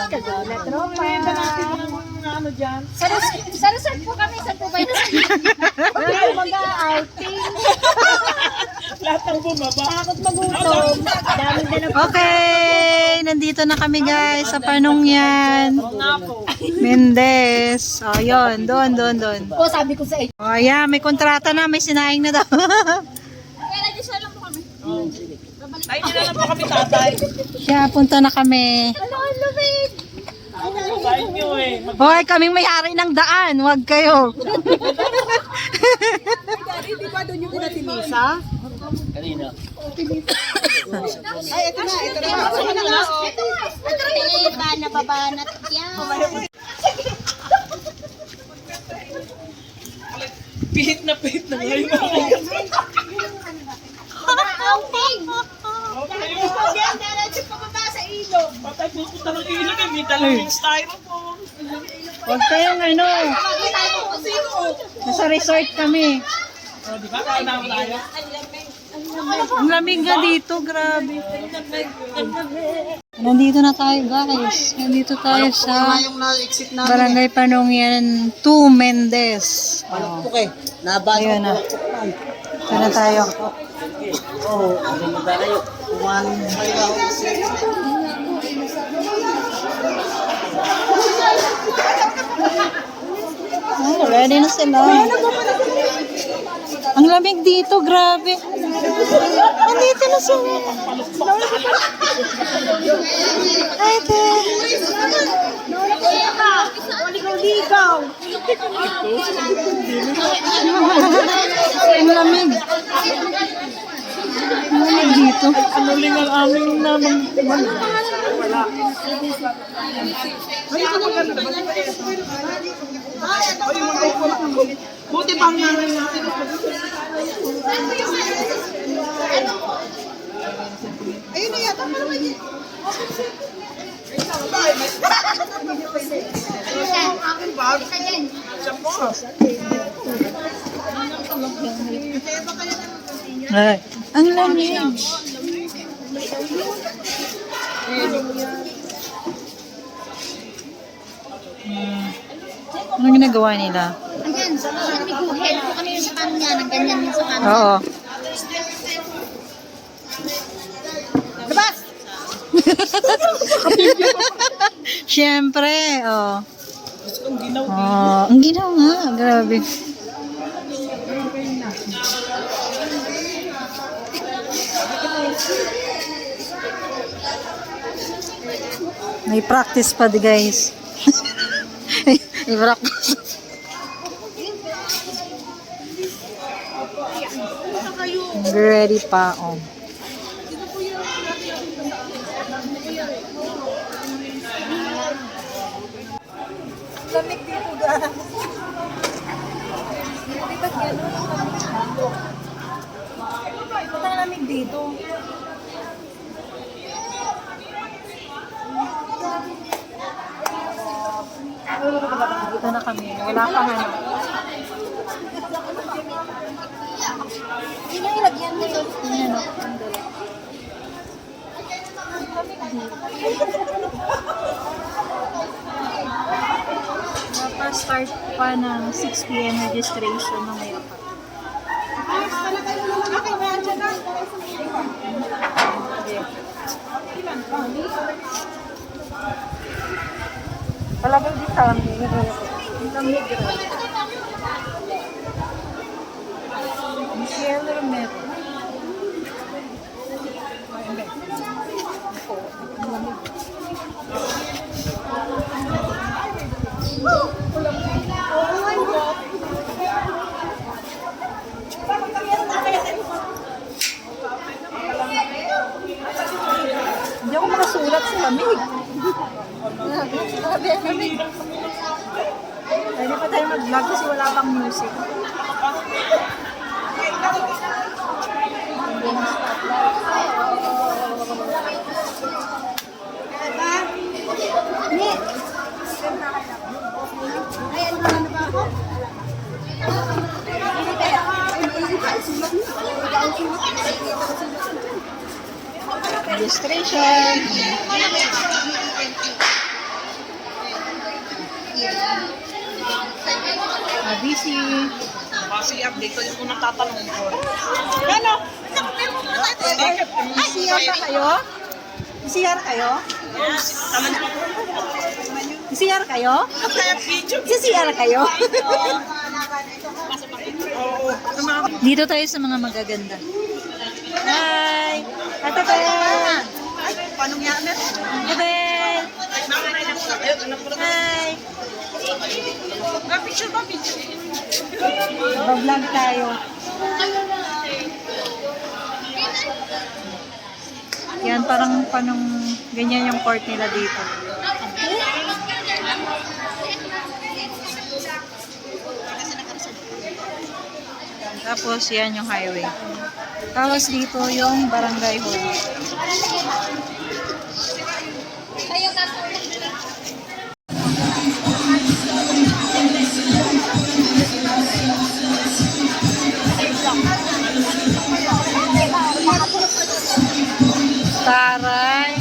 Kagala tropa. Merienda natin ng ano dyan. Sa resort po kami. Sa po ba yun? Mag-outing. Lahat ng bumaba. Takot magutom. Daming dala po. Okay, nandito na kami guys sa Panungyan. Oo nga po. Mendes. O, yun. Doon. Po, sabi ko sa inyo. O, ayan. May kontrata na. May sinaing na daw. Kaya nag-isa lang po kami. Ay, hindi na lang po kami tatay. Kaya punta na kami. Ano, lumig. Sa inyo eh. Hoy, kaming may-ari ng daan. Huwag kayo. Di ba doon yung pinatinisa? Kanina. Ay, ito na. Ito na. Ito na. Nababanat yan. Pihit na ngayon. Outing. Patay pupunta ng ilog eh. May dalang styrofoam. Huwag kayong ano. Nasa resort kami. O, di ba? Kaya na tayo. Ang lamig nga dito. Grabe. Nandito na tayo guys. Nandito tayo sa Barangay Panungyan 2 Mendes. Oh. Okay. Nabasa Ayun na. Ito na tayo. Oo. Ano mo tayo? Kumain ako kasi. Oh, ready na sila. Ang lamig dito, grabe. Nandito na sila. Hi, te. Ligaw. Ang lamig. Ang lamig dito. Ano ling ang aming namang wala. Buti pang nanay natin. Ayun na yata. Ay, ang lamig. Ano ginagawa nila? Ayan, namiguhin po kami sa kanya. Nagganyan yung sa kanya. Oo. Labas! Siyempre, oh. Ang ginaw. Oh, ang ginaw nga, grabe. May practice pa di guys. May practice. Ready pa, oh. Lamig dito guys. Di ba gano'n? Ba't ang lamig dito? Dito na kami. Wala pang ano. Hindi na ilagyan mo yun. Ayan, oh. Ang dali. Start pa ng 6 p.m. registration ng ngayon pa. Palagay din sa amin. Michelle Romero. Hindi ako makasulat sa lamig. Grabe ang lamig. Pwede pa tayo mag-vlog kasi wala pang music. Registration. Basi. Kasi update ko yung unang tatanong ko. Ano? Ay, CR pa kayo? CR kayo? Yes. Talaga po. CR kayo? Kaya video. CR kayo? Oo. Dito tayo sa mga magaganda. Hi! Ate Bel! Paano nga na? Ate Bel! Hi! Picture ba? Picture. Vlog tayo. Yan, parang panong ganyan yung court nila dito. Tapos yan yung highway. Tapos dito yung barangay hall. Taray.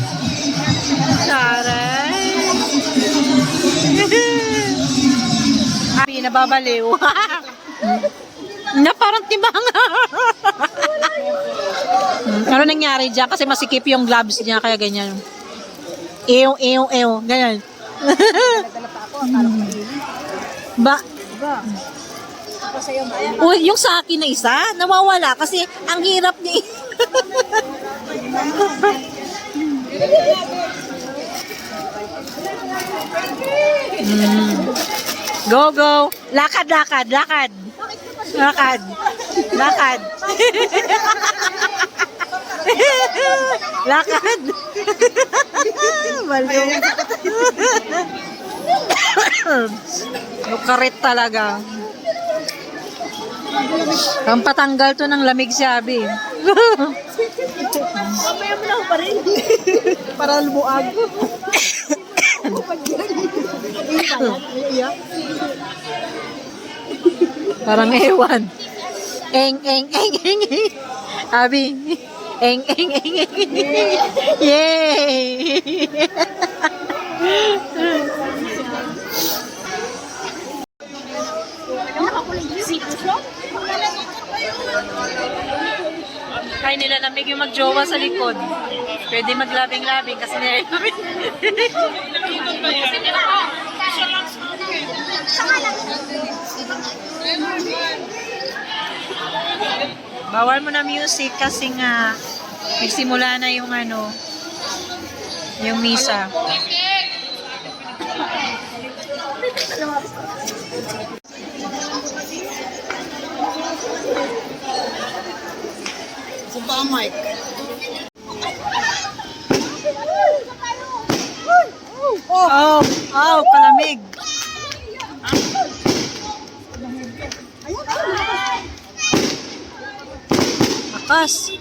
Taray. Ay, nababaliw. Na parang timanga. Ano nangyari dyan? Kasi masikip yung gloves niya, kaya ganyan. Ew. Ganyan. Ba? Uy, yung sa akin na isa, nawawala kasi ang hirap niya. Go. Lakad. Lakad. Lakad. Baliw. Lukarit talaga. Ang patanggal to ng lamig sabi. Mamaya mo na pa rin. Para lumuag. Parang ewan. Eng. Abi. Eng. Yay! Kaya nila lamig yung magjowa sa likod. Pwede maglabing-labing kasi nilalamig. Bawal mo na music kasi nga nagsimula na yung yung misa. Kumpa ang mic. Oh, palamig. Akas.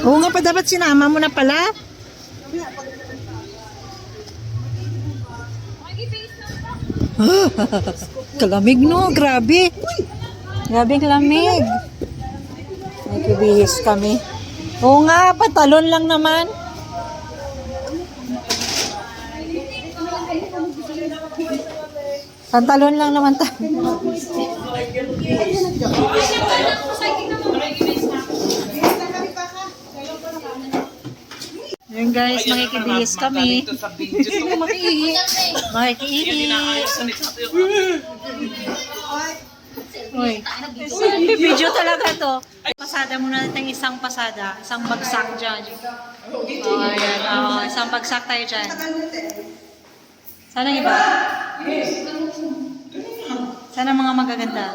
Oo nga pa, dapat sinama mo na pala. Kalamig no, grabe. Grabe kalamig. Nakibihis kami. Oo nga, patalon lang naman. Pantalon lang naman tayo. Ayun guys, makikibihis kami. Makikiihi. Uy, video talaga to. Pasada muna natin isang pasada. Isang bagsak dyan. Ayan. Isang bagsak tayo dyan. Sana iba? Sana mga magaganda.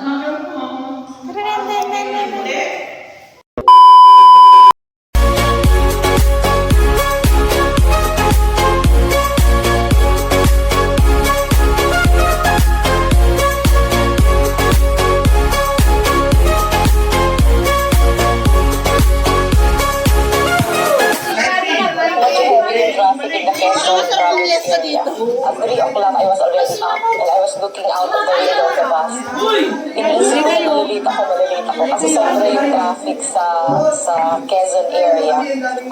At 3 o'clock, I was already up and I was looking out of the window of the bus. Iniisip ko, malilate ako kasi sobra yung sa Quezon area.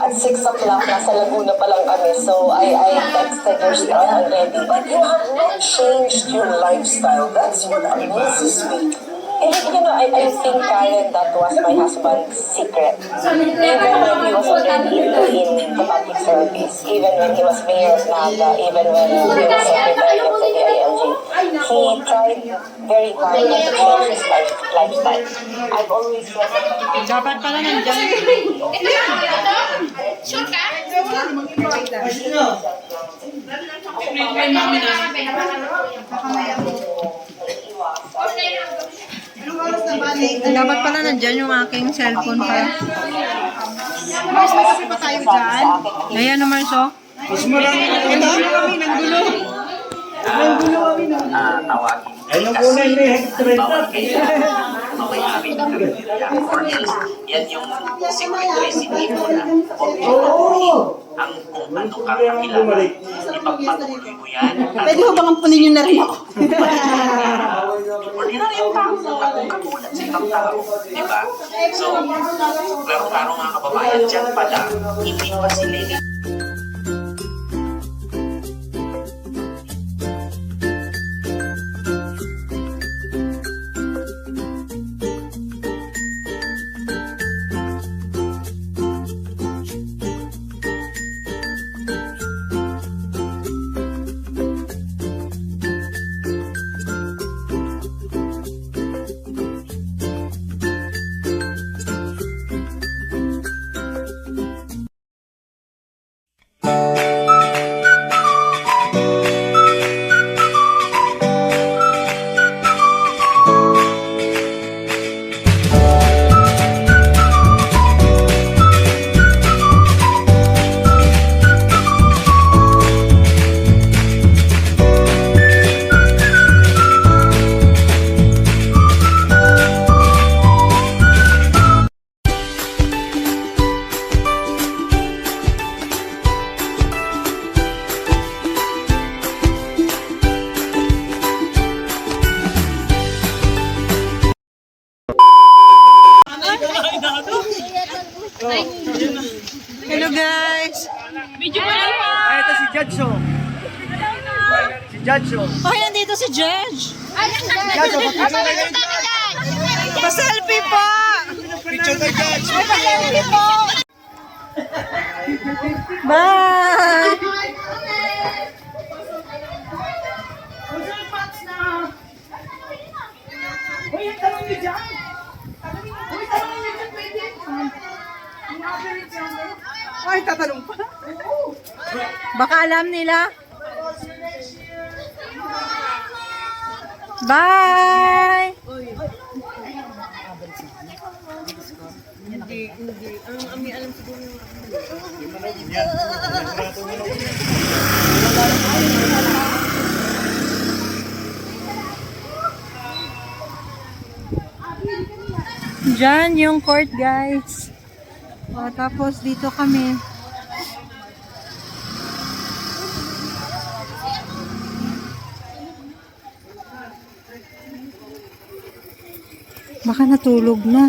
At 6 o'clock, nasa Laguna pa lang kami. So I texted your staff already. But you have not changed your lifestyle. That's what amazes me. And you know, I think, Karen, that was my husband's secret. Even when he was already in the public service, even when he was mayor of Naga, even when he was secretary of the DILG, he tried very hard to change his lifestyle. I've always said that. Dapat pala nandiyan. Sure ka? Dapat pala nandiyan yung aking cellphone pa. Kasi pa tayo dyan. Ayan naman, so. Ay, nung una yung may hectare. Yan yung secret recipe mo na pagpapatuloy ang kung ano ka kakilala. Ipagpatuloy mo yan. Pwede ho bang ampunin nyo na rin ako? Ordinary yung tao na kung kamulat sa ibang tao. Diba? So, klaro-klaro mga kababayan, dyan pala, hindi pa sila Hello, guys. Ay, ito si Judge, oh. Si Judge, oh. Ay, nandito si Judge. Judge, oh. Pa-selfie po. Picture kay Judge. Pa-selfie po. Bye. Uy, ang tanong niyo dyan. Uy, tanong niyo dyan, pwede. Ay, tatanong pa. Baka alam nila. Bye. Diyan yung court, guys. O, tapos dito kami. Baka natulog na.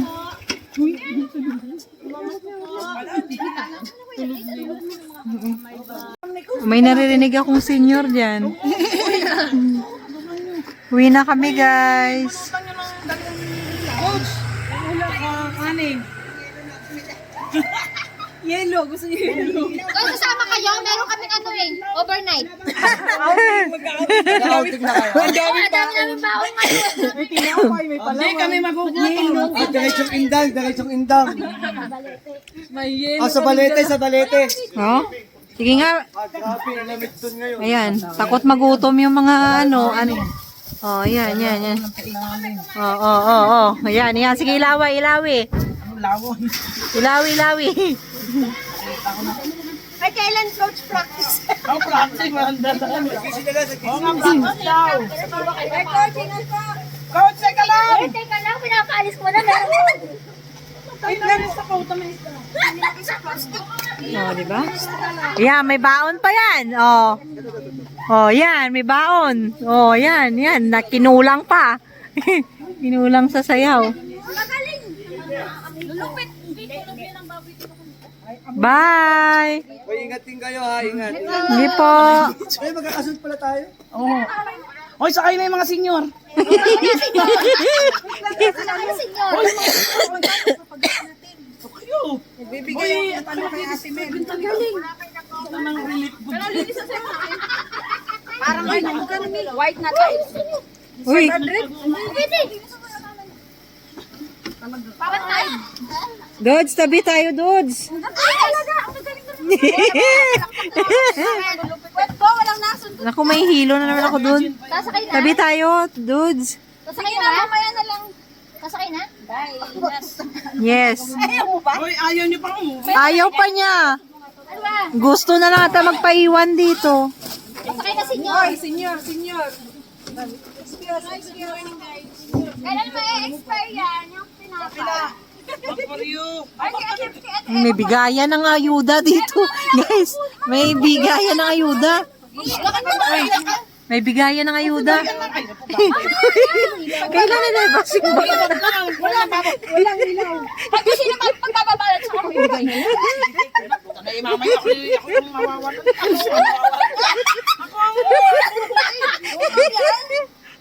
May naririnig akong senior dyan. Uwi na kami, guys. Yellow, gusto niyo yellow. Kung sasama kayo, meron kaming ano overnight. Ang dami Ang dami namin baon ngayon. may tinapay, may palawan. Hindi kami mag-yellow. At diretsong indang, diretsong indang. May yellow. Sa balete, sa balete. Oh? Sige nga. Grabe, nalamit dun ngayon. Ayan. Takot magutom yung mga ano. Oh, yan. Oh. Ayan. Sige, ilawi. Ilawi. Ay, kailan coach practice? Ang practice, mahanda na kami. Oo nga, practice daw. Ay, coach, ingat ka. Coach, teka lang. Teka lang, pinapaalis mo na meron. Ay, meron sa photo, may isa. Oh, di ba? Yeah, may baon pa yan. Oh. Oh, yan, may baon. Oh, yan. Kinulang pa. Kinulang sa sayaw. Magaling. Lulupit. Bye! Uy, ingat din kayo ha, ingat. Hindi po. Uy, magkakasunod pala tayo. Oo. Hoy, sakay na yung mga senyor. Kayo. Bibigay yung ano kay Ate Mel. Anong relief good? Parang white na tayo. Uy, Parang tayo. Dudes, tabi tayo, Dudes. Ay, talaga. Ang magaling na. Wait po, walang nasunod. Naku, may hilo na naman ako dun. Sasakay na. Tabi tayo, Dudes. Sasakay na. Mamaya na lang. Sasakay na? Bye. Yes. Hoy, ayaw niyo pang umuwi. Ayaw pa niya. Ano ba? Gusto na lang ata magpaiwan dito. Sasakay na, senyor. Senior. Kailan ma-expire yan? Yung pinapa. Pagpariyo. Ay, kaya May bigayan ng ayuda dito. Guys, may bigayan ng ayuda. lakad mo na. May bigayan ng ayuda. Kailan na nabasin ba? Walang ilaw. Pag gusto nyo pagbababalat sa ako, ibigay nyo. Ay, mamaya ako yung mawawalan.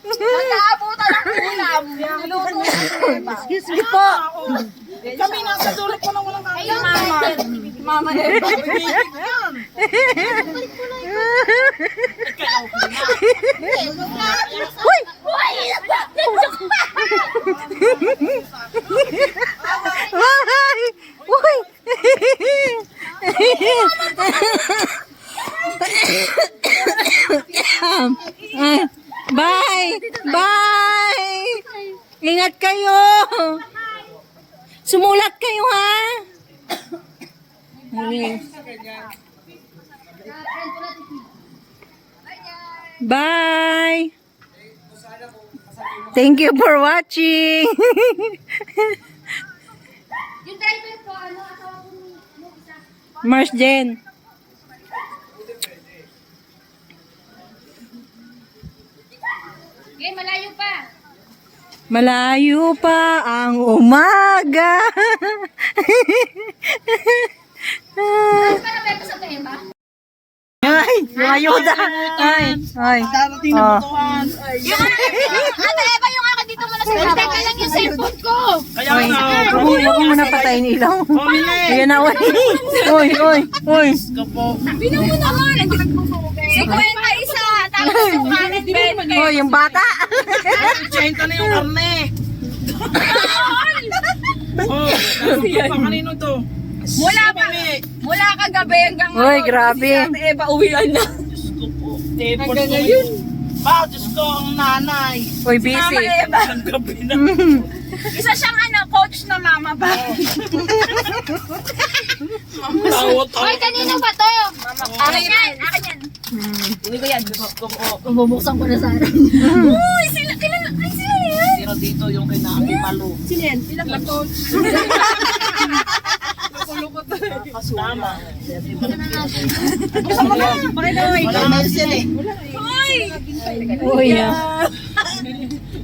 Magkaabutan ang ulam. Niluto. Excuse me po. Kami nasa dulo po nang walang kami. Ayun, mama. Uy! Uy! Bye! Uy! Bye! Bye! Ingat kayo! Sumulat kayo, ha? Bye! Thank you for watching! Yung driver ko, ano, asawa ko ni isa. Mars Jen. Okay, malayo pa. Malayo pa ang umaga. Saan pa na Pepe sa Tema? Ay, yung ayuda. Ay, ay. Darating Oh. na butuhan. Ate Eva, yung akin dito muna sa baba. Teka lang yung cellphone ko. Kaya Uy, nga, huwag mo muna patayin ilaw. pumili. Ayan na, uy. Uy, uy, uy. Ka po. Bino mo naman. 51, tapos yung kanin 20. Uy, yung bata. Chenta na yung karne. Oh, darating pa kanino to? Mula kagabi hanggang Uy, grabe. Eva, uwian na. Diyos ko po. Tepos ko ngayon. Ba, Diyos ko, ang nanay. Uy, busy. Ang gabi na. Isa siyang coach na mama ba? Tawot ako. Hoy, kanino ba to? Akin yan, akin yan. Hindi ko yan, Diyos ko po. Bubuksan ko na sana. Uy, sila yan. Pero dito yung kay Naki Malo. Sila yan, sila ba to? Tama. Wala Uy, ah.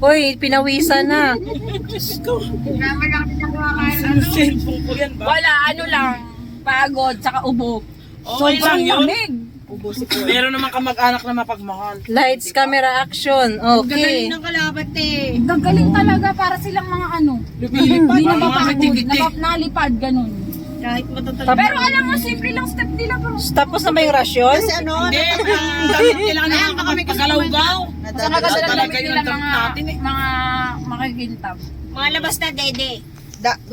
Uy, pinawisan na. Diyos ko. Ano cellphone ko yan ba? Wala, ano lang. Pagod, tsaka ubo. Okay lang yun. lamig. Meron naman kamag-anak na mapagmahal. Lights, camera, action. Okay. Gagaling talaga para silang mga ano. Hindi na mapagod, nalipad, ganun. Pero alam mo, simple lang step nila bro. Tapos na ba yung rasyon? Hindi, kailangan naman kami kagalawgaw. Sa nakadalang Talaga gamit yun nila ang gamit natin eh. mga makikintab. Mga labas na dede. Dapat